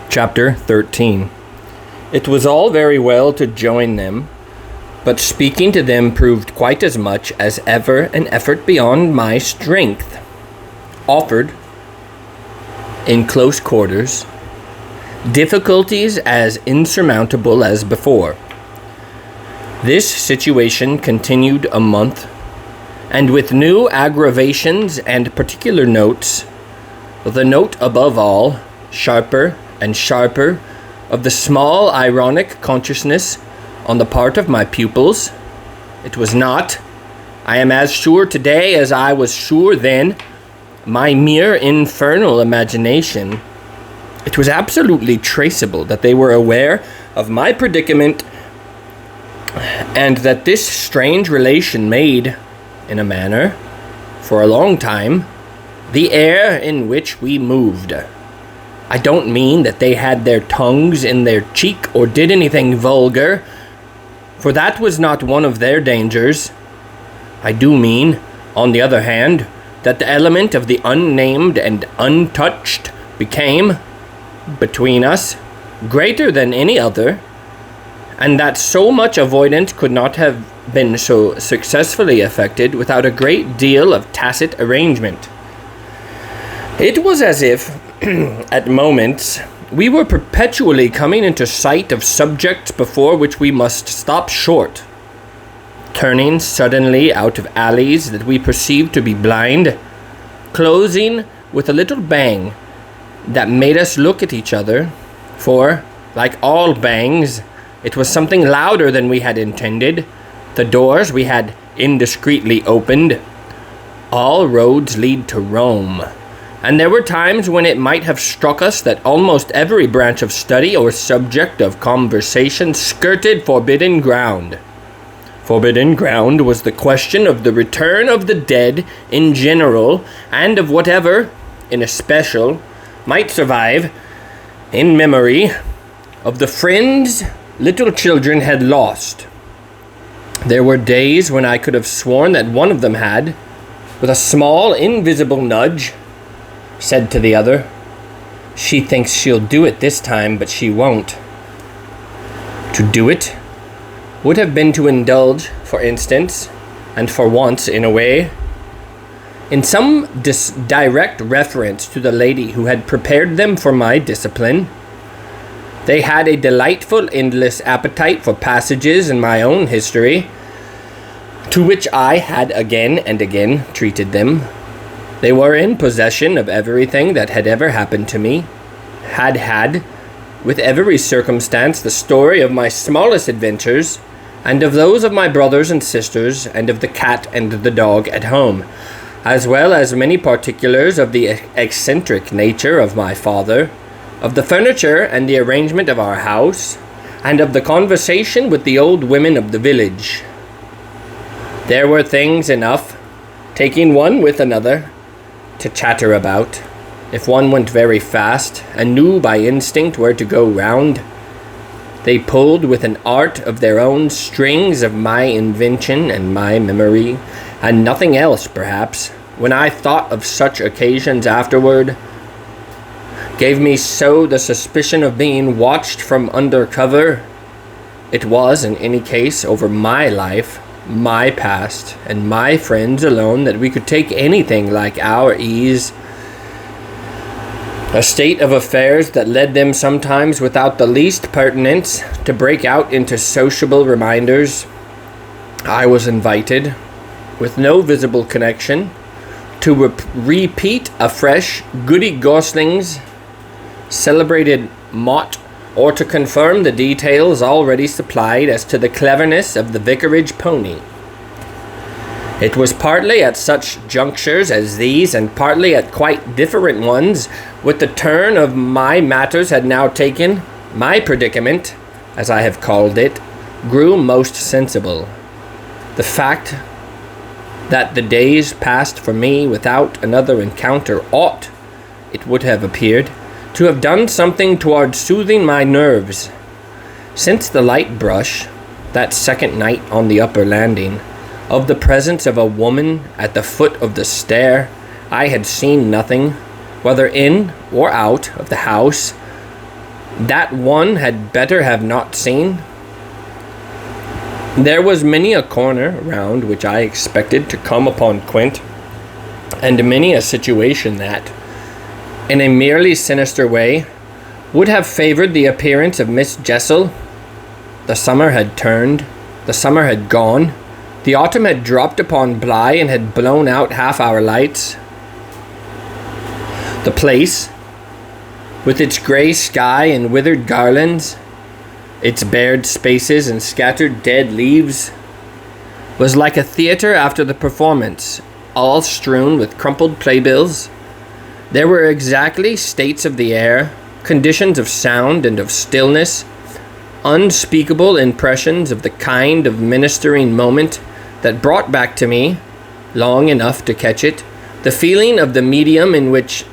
Chapter 13. It was all very well to join them, but speaking to them proved quite as much as ever an effort beyond my strength. Offered, in close quarters, difficulties as insurmountable as before. This situation continued a month, and with new aggravations and particular notes, the note above all, sharper and sharper, of the small ironic consciousness on the part of my pupils. It was not, I am as sure today as I was sure then, my mere infernal imagination. It was absolutely traceable that they were aware of my predicament, and that this strange relation made, in a manner, for a long time, the air in which we moved. I don't mean that they had their tongues in their cheek or did anything vulgar, for that was not one of their dangers. I do mean, on the other hand, that the element of the unnamed and untouched became, between us, greater than any other, and that so much avoidance could not have been so successfully effected without a great deal of tacit arrangement. It was as if, at moments, we were perpetually coming into sight of subjects before which we must stop short, turning suddenly out of alleys that we perceived to be blind, closing with a little bang that made us look at each other, for, like all bangs, it was something louder than we had intended. The doors we had indiscreetly opened. All roads lead to Rome. And there were times when it might have struck us that almost every branch of study or subject of conversation skirted forbidden ground. Forbidden ground was the question of the return of the dead in general, and of whatever, in especial, might survive, in memory, of the friends little children had lost. There were days when I could have sworn that one of them had, with a small, invisible nudge, said to the other, "She thinks she'll do it this time, but she won't." To do it would have been to indulge, for instance, and for once in a way, in some direct reference to the lady who had prepared them for my discipline. They had a delightful, endless appetite for passages in my own history, to which I had again and again treated them. They were in possession of everything that had ever happened to me, had, with every circumstance, the story of my smallest adventures, and of those of my brothers and sisters, and of the cat and the dog at home, as well as many particulars of the eccentric nature of my father, of the furniture and the arrangement of our house, and of the conversation with the old women of the village. There were things enough, taking one with another, to chatter about, if one went very fast and knew by instinct where to go round. They pulled with an art of their own strings of my invention and my memory, and nothing else, perhaps, when I thought of such occasions afterward, gave me so the suspicion of being watched from under cover. It was, in any case, over my life, my past, and my friends alone that we could take anything like our ease. A state of affairs that led them sometimes without the least pertinence to break out into sociable reminders. I was invited, with no visible connection, to repeat afresh Goody Gosling's celebrated mot, or to confirm the details already supplied as to the cleverness of the vicarage pony. It was partly at such junctures as these, and partly at quite different ones, with the turn of my matters had now taken, my predicament, as I have called it, grew most sensible. The fact that the days passed for me without another encounter ought, it would have appeared, to have done something toward soothing my nerves. Since the light brush, that second night on the upper landing, of the presence of a woman at the foot of the stair, I had seen nothing, whether in or out of the house, that one had better have not seen. There was many a corner around which I expected to come upon Quint, and many a situation that, in a merely sinister way, would have favored the appearance of Miss Jessel. The summer had turned, the summer had gone, the autumn had dropped upon Bly and had blown out half our lights. The place, with its grey sky and withered garlands, its bared spaces and scattered dead leaves, was like a theatre after the performance, all strewn with crumpled playbills. There were exactly states of the air, conditions of sound and of stillness, unspeakable impressions of the kind of ministering moment that brought back to me, long enough to catch it, the feeling of the medium in which,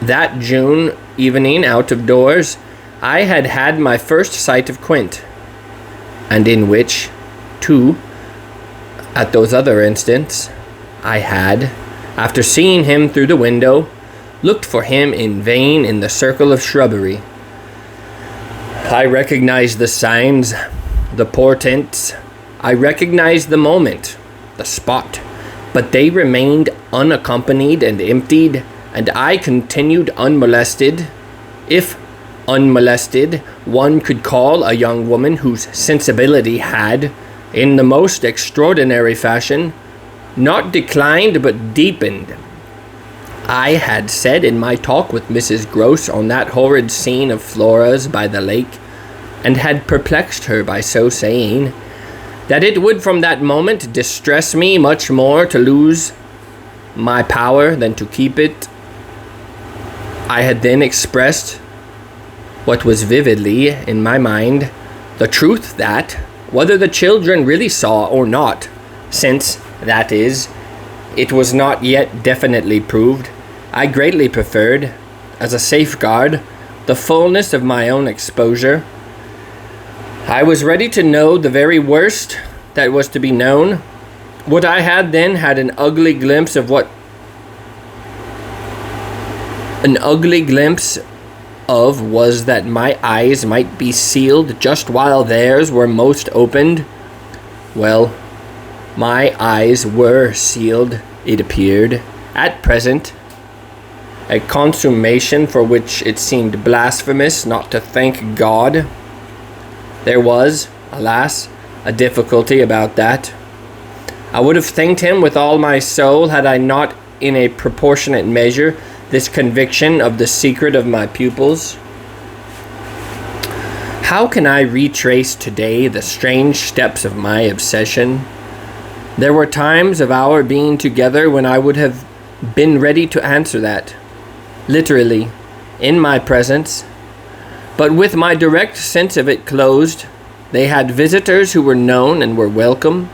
that June evening out of doors, I had had my first sight of Quint, and in which, too, at those other instants, I had, after seeing him through the window, looked for him in vain in the circle of shrubbery. I recognized the signs, the portents, I recognized the moment, the spot, but they remained unaccompanied and emptied, and I continued unmolested, if unmolested one could call a young woman whose sensibility had, in the most extraordinary fashion, not declined but deepened. I had said in my talk with Mrs. Gross on that horrid scene of Flora's by the lake, and had perplexed her by so saying, that it would from that moment distress me much more to lose my power than to keep it. I had then expressed what was vividly in my mind the truth that, whether the children really saw or not, since, that is, it was not yet definitely proved, I greatly preferred, as a safeguard, the fullness of my own exposure. I was ready to know the very worst that was to be known. What I had then had an ugly glimpse of was that my eyes might be sealed just while theirs were most opened. Well, my eyes were sealed, it appeared, at present, a consummation for which it seemed blasphemous not to thank God. There was, alas, a difficulty about that. I would have thanked him with all my soul had I not, in a proportionate measure, this conviction of the secret of my pupils. How can I retrace today the strange steps of my obsession? There were times of our being together when I would have been ready to answer that, literally, in my presence, but with my direct sense of it closed. They had visitors who were known and were welcome.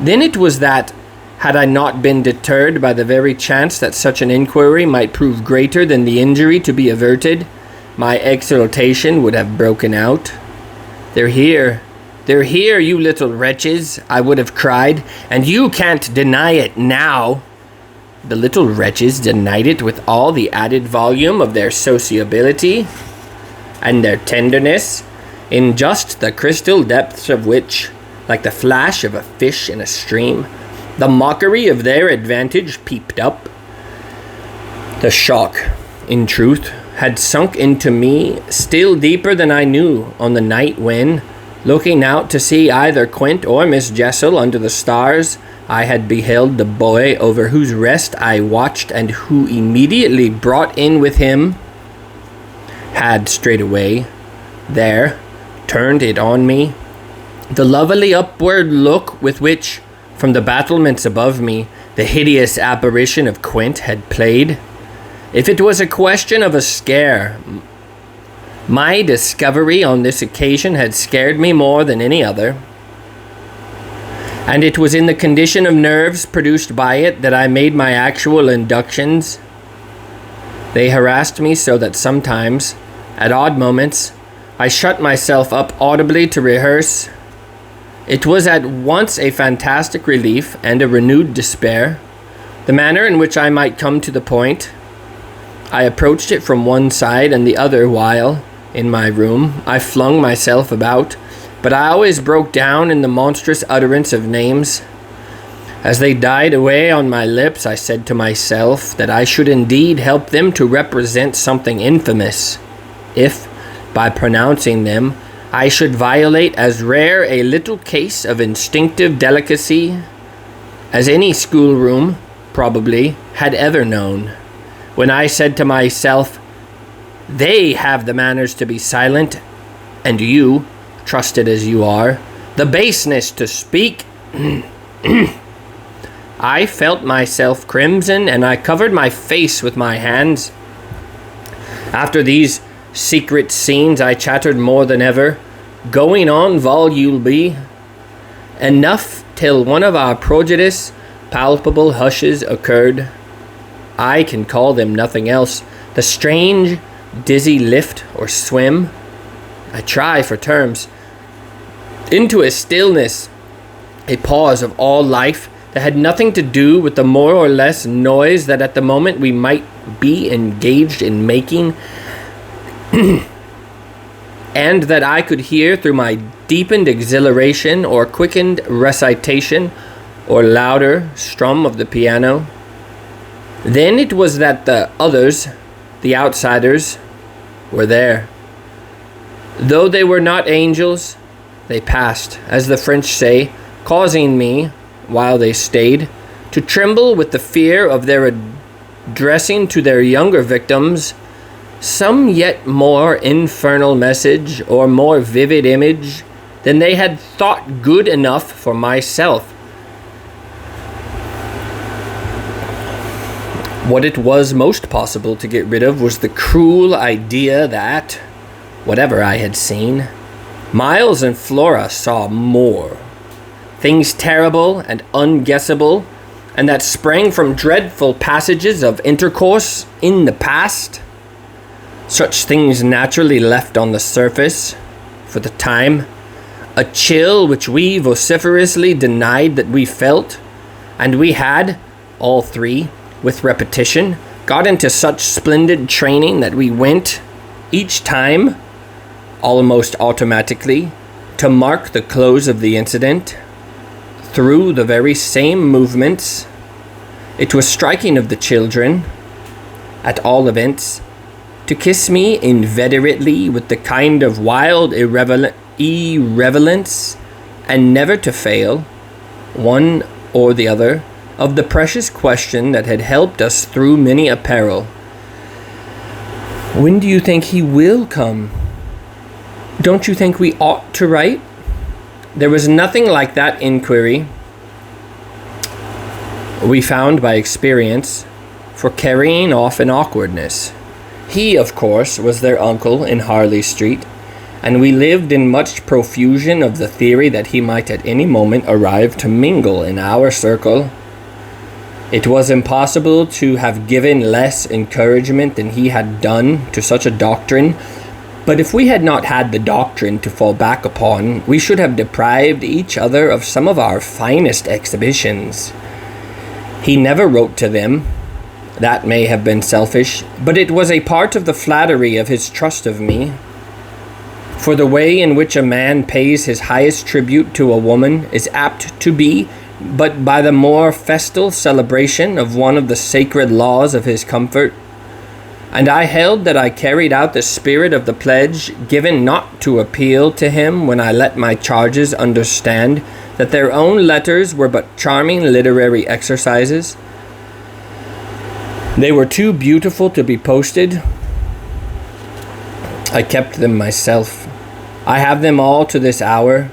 Then it was that, had I not been deterred by the very chance that such an inquiry might prove greater than the injury to be averted, my exultation would have broken out. They're here, you little wretches, I would have cried, and you can't deny it now. The little wretches denied it with all the added volume of their sociability and their tenderness, in just the crystal depths of which, like the flash of a fish in a stream, the mockery of their advantage peeped up. The shock, in truth, had sunk into me still deeper than I knew on the night when, looking out to see either Quint or Miss Jessel under the stars, I had beheld the boy over whose rest I watched, and who immediately brought in with him, had straightway, there, turned it on me, the lovely upward look with which, from the battlements above me, the hideous apparition of Quint had played. If it was a question of a scare, my discovery on this occasion had scared me more than any other. And it was in the condition of nerves produced by it that I made my actual inductions. They harassed me so that sometimes, at odd moments, I shut myself up audibly to rehearse. It was at once a fantastic relief and a renewed despair, the manner in which I might come to the point. I approached it from one side and the other while, in my room, I flung myself about, but I always broke down in the monstrous utterance of names. As they died away on my lips, I said to myself that I should indeed help them to represent something infamous, if, by pronouncing them, I should violate as rare a little case of instinctive delicacy as any schoolroom, probably, had ever known. When I said to myself, they have the manners to be silent, and you, trusted as you are, the baseness to speak, I felt myself crimson, and I covered my face with my hands. After these secret scenes, I chattered more than ever, going on volubly enough till one of our prodigious, palpable hushes occurred. I can call them nothing else. The strange, dizzy lift or swim, I try for terms, into a stillness, a pause of all life that had nothing to do with the more or less noise that at the moment we might be engaged in making, and that I could hear through my deepened exhilaration or quickened recitation or louder strum of the piano. Then it was that the others, the outsiders, were there. Though they were not angels, they passed, as the French say, causing me, while they stayed, to tremble with the fear of their addressing to their younger victims some yet more infernal message or more vivid image than they had thought good enough for myself. What it was most possible to get rid of was the cruel idea that, whatever I had seen, Miles and Flora saw more. Things terrible and unguessable, and that sprang from dreadful passages of intercourse in the past. Such things naturally left on the surface, for the time, a chill which we vociferously denied that we felt, and we had, all three, with repetition, got into such splendid training that we went, each time, almost automatically, to mark the close of the incident, through the very same movements. It was striking of the children, at all events, to kiss me inveterately with the kind of wild irrelevance, and never to fail, one or the other, of the precious question that had helped us through many a peril. When do you think he will come? Don't you think we ought to write? There was nothing like that inquiry, we found by experience, for carrying off an awkwardness. He, of course, was their uncle in Harley Street, and we lived in much profusion of the theory that he might at any moment arrive to mingle in our circle. It was impossible to have given less encouragement than he had done to such a doctrine, but if we had not had the doctrine to fall back upon, we should have deprived each other of some of our finest exhibitions. He never wrote to them. That may have been selfish, but it was a part of the flattery of his trust of me. For the way in which a man pays his highest tribute to a woman is apt to be but by the more festal celebration of one of the sacred laws of his comfort. And I held that I carried out the spirit of the pledge given not to appeal to him when I let my charges understand that their own letters were but charming literary exercises. They were too beautiful to be posted. I kept them myself. I have them all to this hour.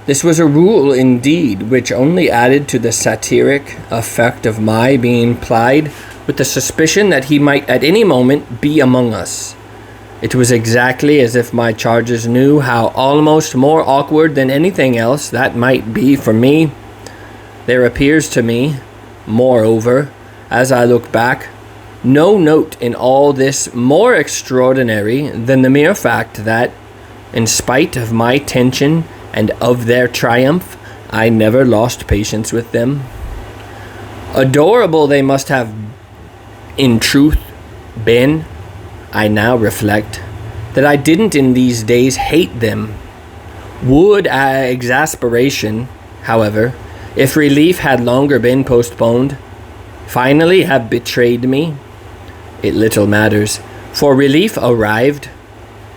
This was a rule indeed, which only added to the satiric effect of my being plied with the suspicion that he might at any moment be among us. It was exactly as if my charges knew how almost more awkward than anything else that might be for me. There appears to me, moreover, as I look back, no note in all this more extraordinary than the mere fact that, in spite of my tension and of their triumph, I never lost patience with them. Adorable they must have, in truth, Ben, I now reflect, that I didn't in these days hate them. Would exasperation, however, if relief had longer been postponed, finally have betrayed me? It little matters, for relief arrived.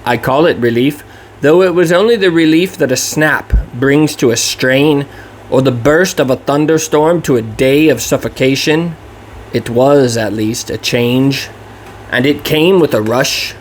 I call it relief, though it was only the relief that a snap brings to a strain, or the burst of a thunderstorm to a day of suffocation. It was, at least, a change, and it came with a rush.